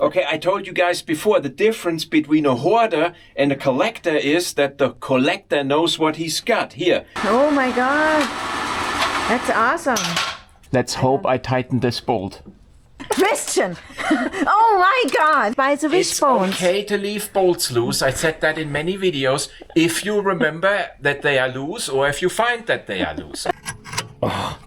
Okay, I told you guys before, the difference between a hoarder and a collector is that the collector knows what he's got. Here. Oh my God. That's awesome. Let's hope I tighten this bolt. Christian! Oh my God! By the wishbones. It's okay to leave bolts loose. I said that in many videos. If you remember that they are loose or if you find that they are loose. Oh,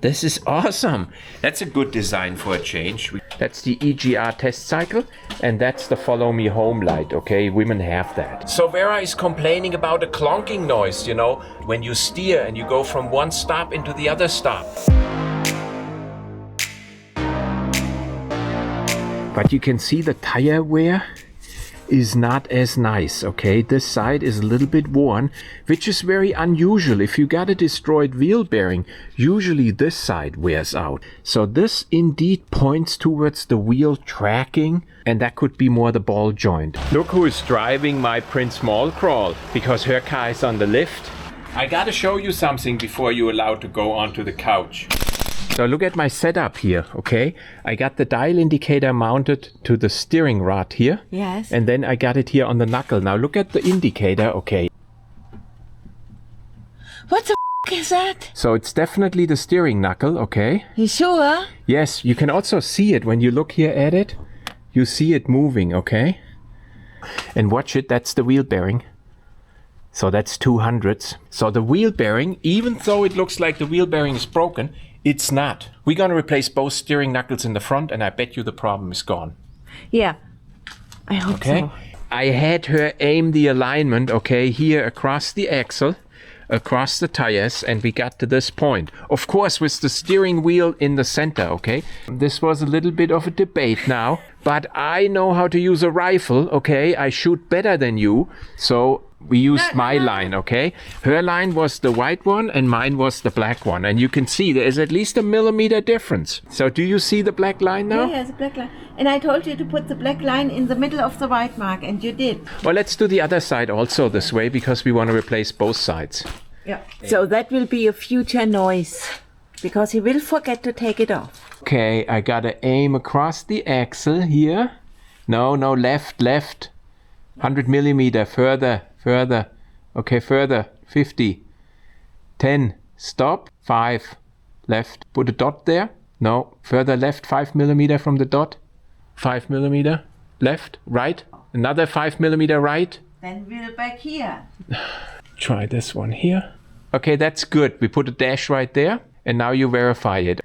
this is awesome. That's a good design for a change. That's the EGR test cycle and that's the follow me home light, okay? Women have that. So Vera is complaining about a clunking noise, you know, when you steer and you go from one stop into the other stop. But you can see the tire wear is not as nice, okay? This side is a little bit worn, which is very unusual. If you got a destroyed wheel bearing, usually this side wears out. So this indeed points towards the wheel tracking, and that could be more the ball joint. Look who is driving my Prince Mall Crawl, because her car is on the lift. I gotta show you something before you're allowed to go onto the couch. So look at my setup here, okay? I got the dial indicator mounted to the steering rod here. Yes. And then I got it here on the knuckle. Now look at the indicator, okay? What the is that? So it's definitely the steering knuckle, okay? You sure? Yes, you can also see it when you look here at it. You see it moving, okay? And watch it, that's the wheel bearing. So that's 200s. So the wheel bearing, even though it looks like the wheel bearing is broken, it's not. We're going to replace both steering knuckles in the front and I bet you the problem is gone. Yeah, I hope so. I had her aim the alignment, okay, here across the axle, across the tires, and we got to this point. Of course, with the steering wheel in the center, okay? This was a little bit of a debate now, but I know how to use a rifle, okay? I shoot better than you, so we used my line, okay? Her line was the white one and mine was the black one. And you can see there is at least a millimeter difference. So do you see the black line now? Yeah, the black line. And I told you to put the black line in the middle of the white mark, and you did. Well, let's do the other side also this way because we want to replace both sides. Yeah. So that will be a future noise because he will forget to take it off. Okay, I gotta aim across the axle here. No, left. 100 millimeter, further. Okay, further. 50. 10. Stop. 5. Left. Put a dot there. No. Further left 5 millimeter from the dot. 5 millimeter. Left. Right. Another 5 millimeter right. Then we'll back here. Try this one here. Okay, that's good. We put a dash right there. And now you verify it.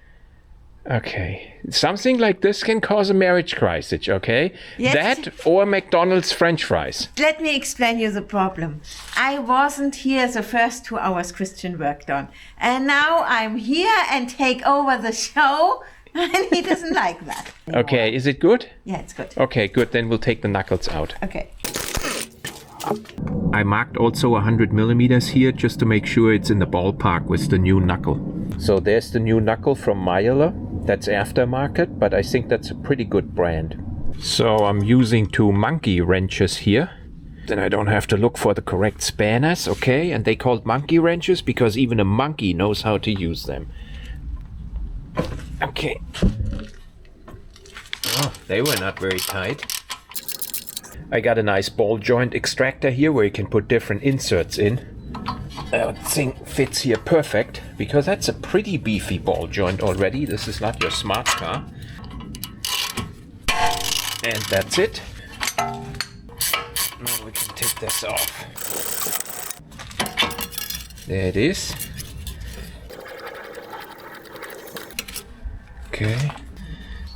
Okay. Something like this can cause a marriage crisis, okay? Yes. That or McDonald's French fries. Let me explain you the problem. I wasn't here the first 2 hours Christian worked on. And now I'm here and take over the show. And he doesn't like that. Okay, is it good? Yeah, it's good. Okay, good. Then we'll take the knuckles out. Okay. I marked also 100 millimeters here just to make sure it's in the ballpark with the new knuckle. So there's the new knuckle from Myler. That's aftermarket, but I think that's a pretty good brand. So I'm using 2 monkey wrenches here. Then I don't have to look for the correct spanners, okay? And they called monkey wrenches because even a monkey knows how to use them. Okay. Oh, they were not very tight. I got a nice ball joint extractor here where you can put different inserts in. That thing fits here perfect because that's a pretty beefy ball joint already. This is not your smart car. And that's it. Now we can take this off. There it is. Okay.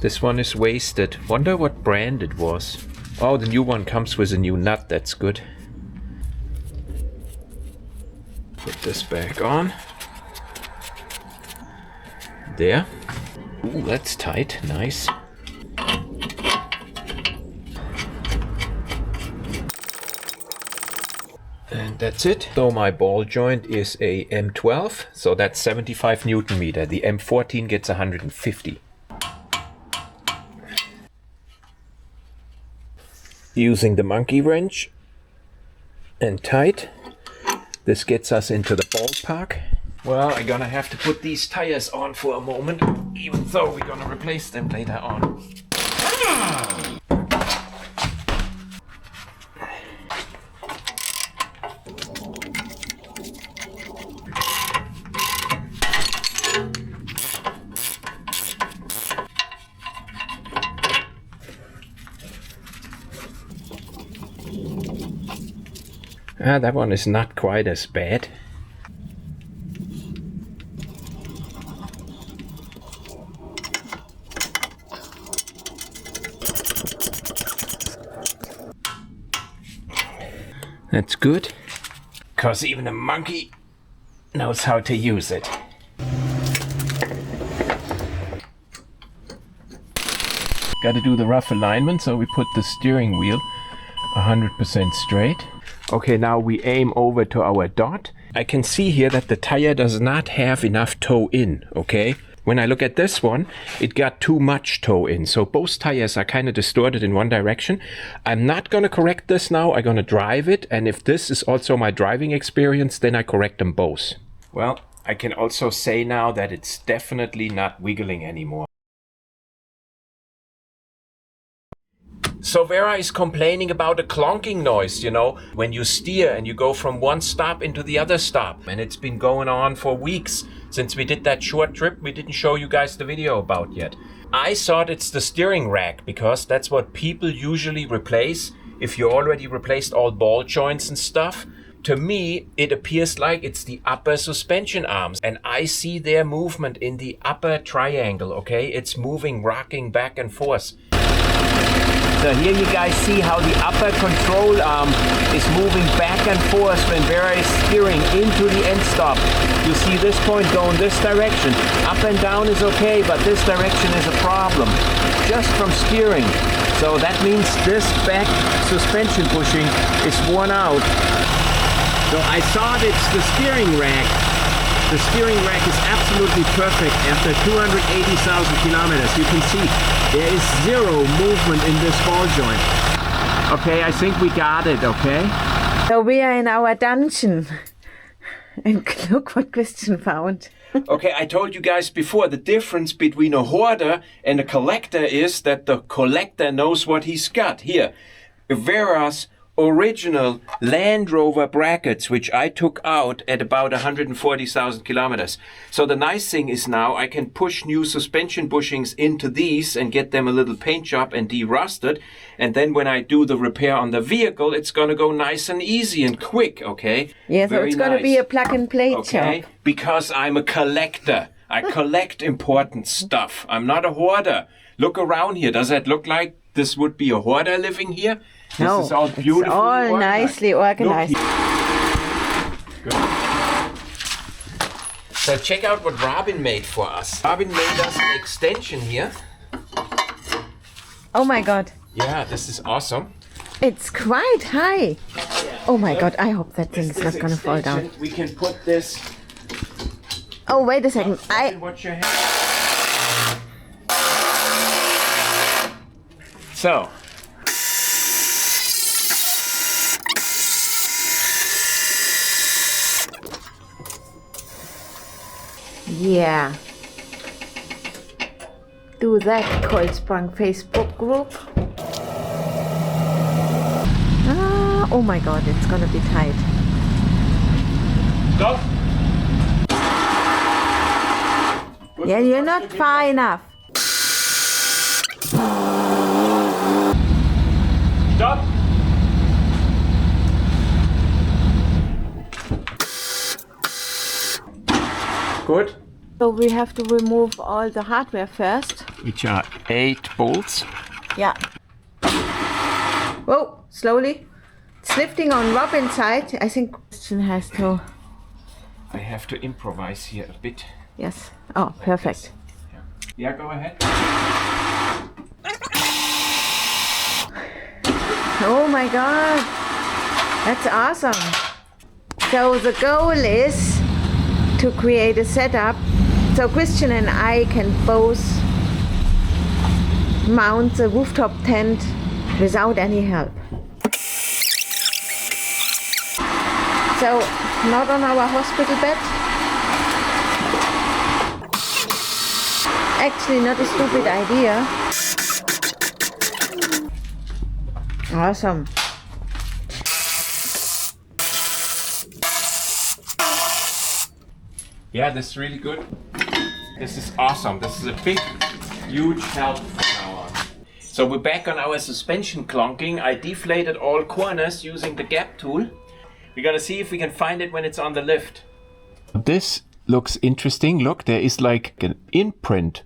This one is wasted. Wonder what brand it was. Oh, the new one comes with a new nut. That's good. Put this back on. There. Ooh, that's tight. Nice. And that's it. So my ball joint is a M12, so that's 75 Newton meter. The M14 gets 150. Using the monkey wrench and tight. This gets us into the ballpark. Well, I'm gonna have to put these tires on for a moment, even though we're gonna replace them later on. That one is not quite as bad. That's good, because even a monkey knows how to use it. Got to do the rough alignment, so we put the steering wheel 100% straight. Okay, now we aim over to our dot. I can see here that the tire does not have enough toe in, okay? When I look at this one, it got too much toe in. So both tires are kind of distorted in one direction. I'm not going to correct this now. I'm going to drive it. And if this is also my driving experience, then I correct them both. Well, I can also say now that it's definitely not wiggling anymore. So Vera is complaining about a clunking noise, you know, when you steer and you go from one stop into the other stop. And it's been going on for weeks. Since we did that short trip, we didn't show you guys the video about yet. I thought it's the steering rack, because that's what people usually replace if you already replaced all ball joints and stuff. To me, it appears like it's the upper suspension arms, and I see their movement in the upper triangle, okay? It's moving, rocking back and forth. So here you guys see how the upper control arm is moving back and forth when Vera is steering into the end stop. You see this point going this direction. Up and down is okay, but this direction is a problem, just from steering. So that means this back suspension bushing is worn out. So I thought it's the steering rack. The steering rack is absolutely perfect after 280,000 kilometers. You can see there is zero movement in this ball joint. Okay, I think we got it, okay? So we are in our dungeon. And look what Christian found. Okay, I told you guys before, the difference between a hoarder and a collector is that the collector knows what he's got. Here, Vera's original Land Rover brackets, which I took out at about 140,000 kilometers. So the nice thing is now I can push new suspension bushings into these and get them a little paint job and de-rusted. And then when I do the repair on the vehicle, it's going to go nice and easy and quick, okay? Yeah, so it's going to be a plug-and-play job. Because I'm a collector. I collect important stuff. I'm not a hoarder. Look around here. Does that look like this would be a hoarder living here? No, this is all beautifully it's all organized. nicely organized. Good. So check out what Robin made for us. Robin made us an extension here. Oh my God. Yeah, this is awesome. It's quite high. Yeah. Oh my God, I hope that thing is not going to fall down. We can put this... Oh, wait a second. Watch your hand. So... Yeah. Do that, Kolsprung Facebook group. Ah, oh my God, it's gonna be tight. Stop. Yeah, you're not far enough. Stop. Good. So we have to remove all the hardware first. Which are 8 bolts. Yeah. Whoa, slowly. It's lifting on Robin's side. I think Christian has to... I have to improvise here a bit. Yes. Oh, perfect. Yeah, go ahead. Oh my God. That's awesome. So the goal is to create a setup so Christian and I can both mount the rooftop tent without any help. So not on our hospital bed. Actually not a stupid idea. Awesome. Yeah, this is really good. This is awesome. This is a big, huge help from now on. So we're back on our suspension clunking. I deflated all corners using the gap tool. We're gonna see if we can find it when it's on the lift. This looks interesting. Look, there is like an imprint.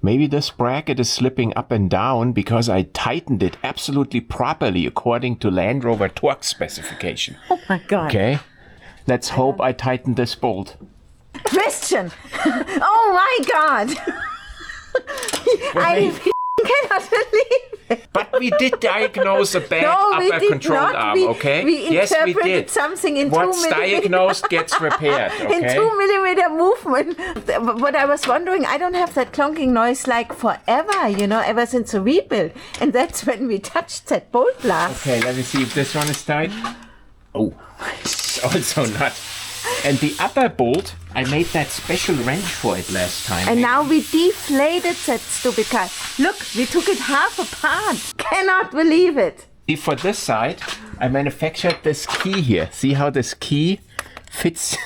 Maybe this bracket is slipping up and down because I tightened it absolutely properly according to Land Rover torque specification. Oh my God. Okay, let's hope I tightened this bolt. Christian! Oh my God! I cannot believe it. But we did diagnose a bad upper control arm, okay? We yes, we interpreted did. something in What's 2 millimeter. diagnosed gets repaired, okay? In 2 millimeter movement. But I was wondering, I don't have that clunking noise like forever, you know, ever since the rebuild. And that's when we touched that bolt last. Okay, let me see if this one is tight. Oh, it's also not. And the upper bolt, I made that special wrench for it last time. And now we deflated that stupid car. Look, we took it half apart. Cannot believe it. For this side, I manufactured this key here. See how this key fits?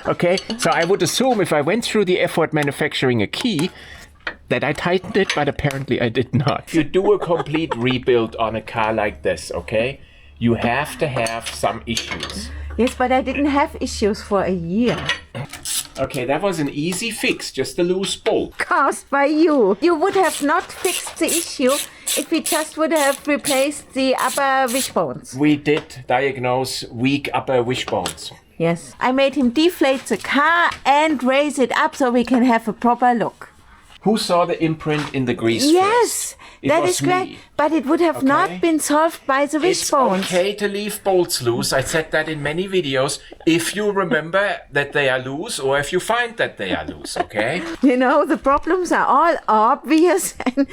Okay, so I would assume if I went through the effort manufacturing a key, that I tightened it, but apparently I did not. If you do a complete rebuild on a car like this, okay, you have to have some issues. Yes, but I didn't have issues for a year. Okay, that was an easy fix, just a loose bolt. Caused by you. You would have not fixed the issue if we just would have replaced the upper wishbones. We did diagnose weak upper wishbones. Yes. I made him deflate the car and raise it up so we can have a proper look. Who saw the imprint in the grease? Yes, It that was is great. me. But it would have not been solved by the It's wishbones. okay to leave bolts loose. I said that in many videos. If you remember that they are loose or if you find that they are loose, okay? You know, the problems are all obvious and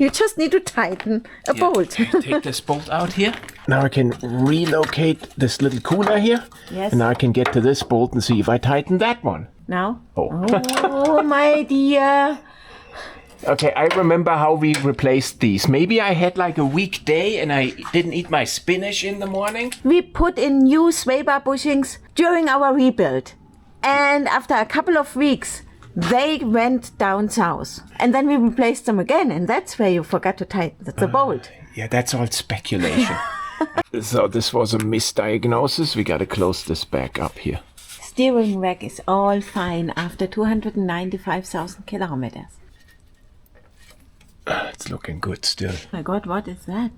you just need to tighten a bolt. Take this bolt out here. Now I can relocate this little cooler here. Yes. And now I can get to this bolt and see if I tighten that one. Now? Oh. Oh, my dear. Okay, I remember how we replaced these. Maybe I had like a weak day and I didn't eat my spinach in the morning. We put in new sway bar bushings during our rebuild. And after a couple of weeks, they went down south. And then we replaced them again. And that's where you forgot to tighten the bolt. Yeah, that's all speculation. So this was a misdiagnosis. We gotta close this back up here. Steering rack is all fine after 295,000 kilometers. It's looking good still. Oh my God, what is that?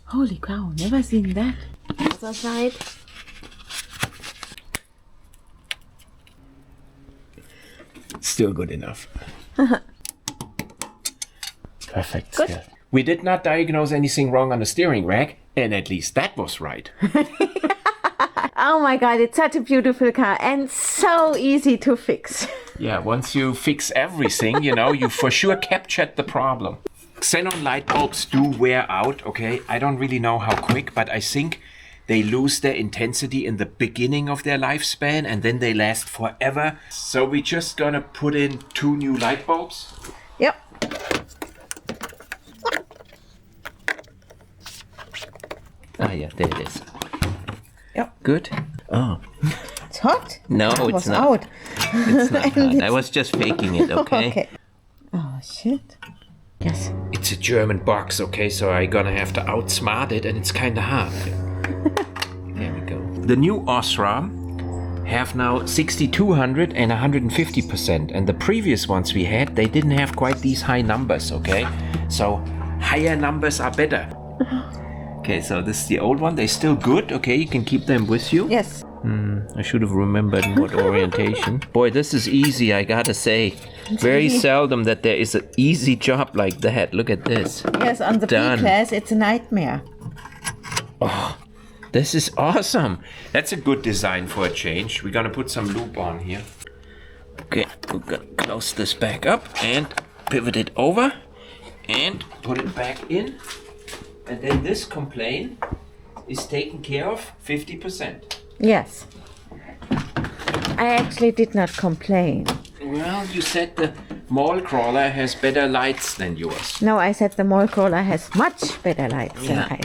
Holy cow, never seen that. Other side. Still good enough. Perfect Good. still. We did not diagnose anything wrong on the steering rack, and at least that was right. Oh my God, it's such a beautiful car and so easy to fix. Yeah, once you fix everything, you know, you for sure captured the problem. Xenon light bulbs do wear out, okay? I don't really know how quick, but I think they lose their intensity in the beginning of their lifespan and then they last forever. So we're just gonna put in 2 new light bulbs. Yep. Ah, yeah, there it is. Yep. Good. Oh, It's hot. no, It it's was not. out. It's not hot. I was just faking it, okay? Okay. Oh, shit. Yes. It's a German box, okay? So I'm gonna have to outsmart it and it's kinda hard. There we go. The new Osram have now 6200 and 150%. And the previous ones we had, they didn't have quite these high numbers, okay? So higher numbers are better. Okay, so this is the old one. They're still good, okay? You can keep them with you. Yes. I should have remembered what orientation. Boy, this is easy, I gotta say. Very seldom that there is an easy job like that. Look at this. Yes, on the Done. B-class, it's a nightmare. This is awesome. That's a good design for a change. We're gonna put some loop on here. Okay, we're gonna close this back up and pivot it over and Put it back in. And then this complaint is taken care of 50%. Yes. I actually did not complain. Well, you said the mall crawler has better lights than yours. No, I said the mall crawler has much better lights than I.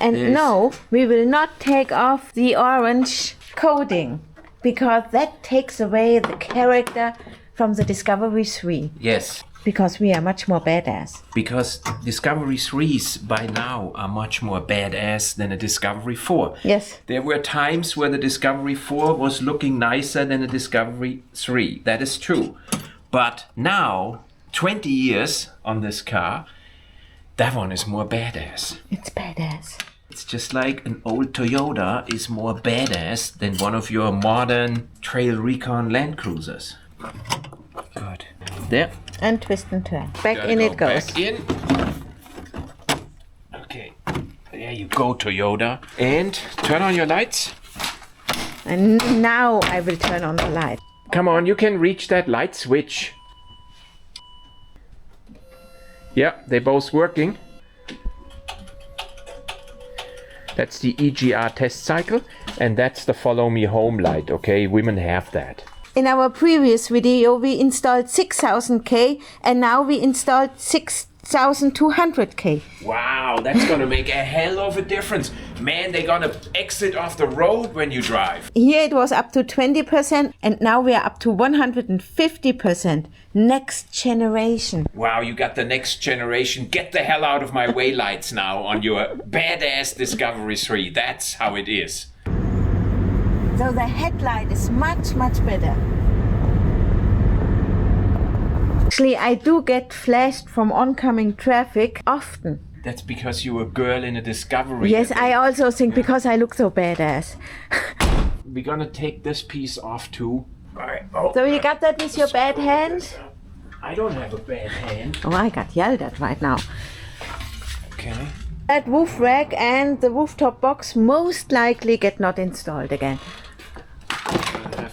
And Yes. no, we will not take off the orange coating because that takes away the character from the Discovery 3. Yes. Because we are much more badass. Because Discovery 3s by now are much more badass than a Discovery 4. Yes. There were times where the Discovery 4 was looking nicer than a Discovery 3. That is true. But now, 20 years on this car, that one is more badass. It's badass. It's just like an old Toyota is more badass than one of your modern Trail Recon Land Cruisers. Good. There. And twist and turn. Back Gotta in go it goes. Back in. Okay. There you go, Toyota. And turn on your lights. And now I will turn on the light. Come on, you can reach that light switch. Yeah, they're both working. That's the EGR test cycle, and that's the follow me home light, okay? Women have that. In our previous video, we installed 6000K and now we installed 6200K. Wow, that's gonna make a hell of a difference. Man, they're gonna exit off the road when you drive. Here it was up to 20% and now we are up to 150%. Next generation. Wow, you got the next generation. Get the hell out of my way lights now on your badass Discovery 3. That's how it is. So the headlight is much, much better. Actually, I do get flashed from oncoming traffic often. That's because you're a girl in a Discovery. Yes, I also think because I look so badass. We're gonna take this piece off too. Alright. Oh, So you got that with your bad hand? I don't have a bad hand. Oh, I got yelled at right now. Okay. That roof rack and the rooftop box most likely get not installed again.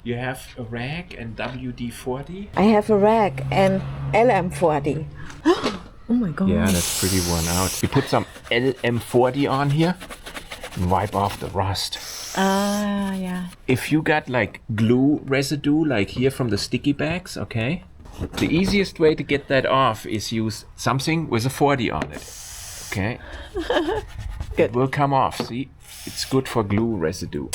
You have a rack and WD-40? I have a rack and LM40. Oh my god. Yeah, that's pretty worn out. We put some LM40 on here and wipe off the rust. Ah, yeah. If you got like glue residue, like here from the sticky bags, okay? The easiest way to get that off is use something with a 40 on it. Okay? Good. It will come off, see? It's good for glue residue.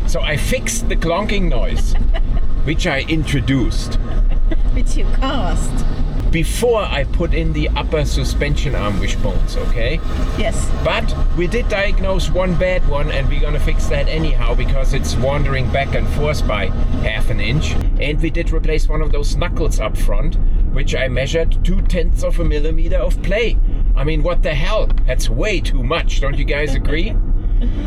So I fixed the clunking noise, which I introduced Which you caused. before I put in the upper suspension arm wishbones, okay? Yes. But we did diagnose one bad one and we're gonna fix that anyhow because it's wandering back and forth by half an inch. And we did replace one of those knuckles up front, which I measured 0.2 of a millimeter of play. I mean, what the hell? That's way too much, don't you guys agree?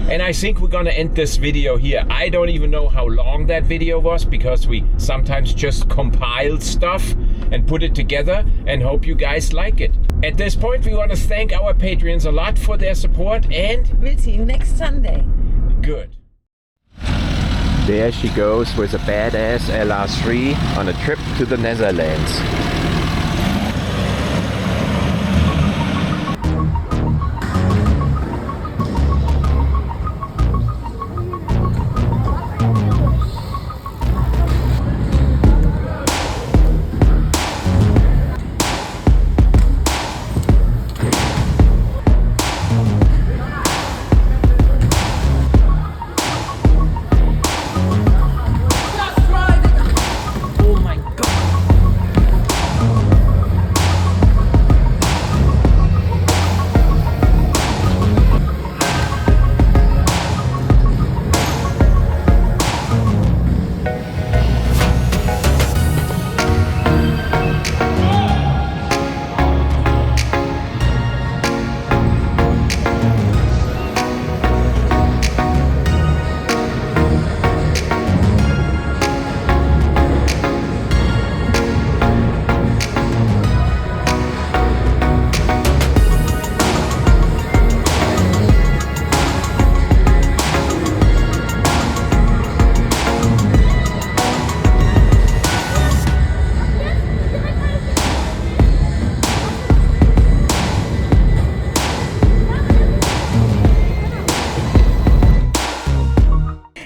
And I think we're gonna end this video here. I don't even know how long that video was because we sometimes just compile stuff and put it together and hope you guys like it. At this point, we want to thank our Patreons a lot for their support and We'll see you next Sunday. good. There she goes with a badass LR3 on a trip to the Netherlands.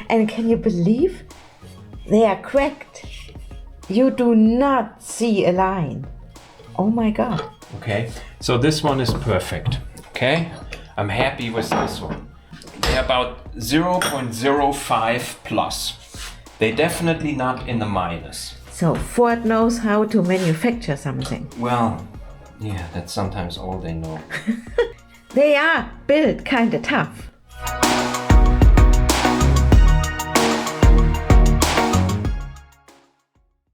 And can you believe they are cracked? You do not see a line. Oh my god. Okay, so this one is perfect. Okay, I'm happy with this one. They're about 0.05 plus. They're definitely not in the minus. So Ford knows how to manufacture something. Well, yeah, that's sometimes all they know. They are built kind of tough.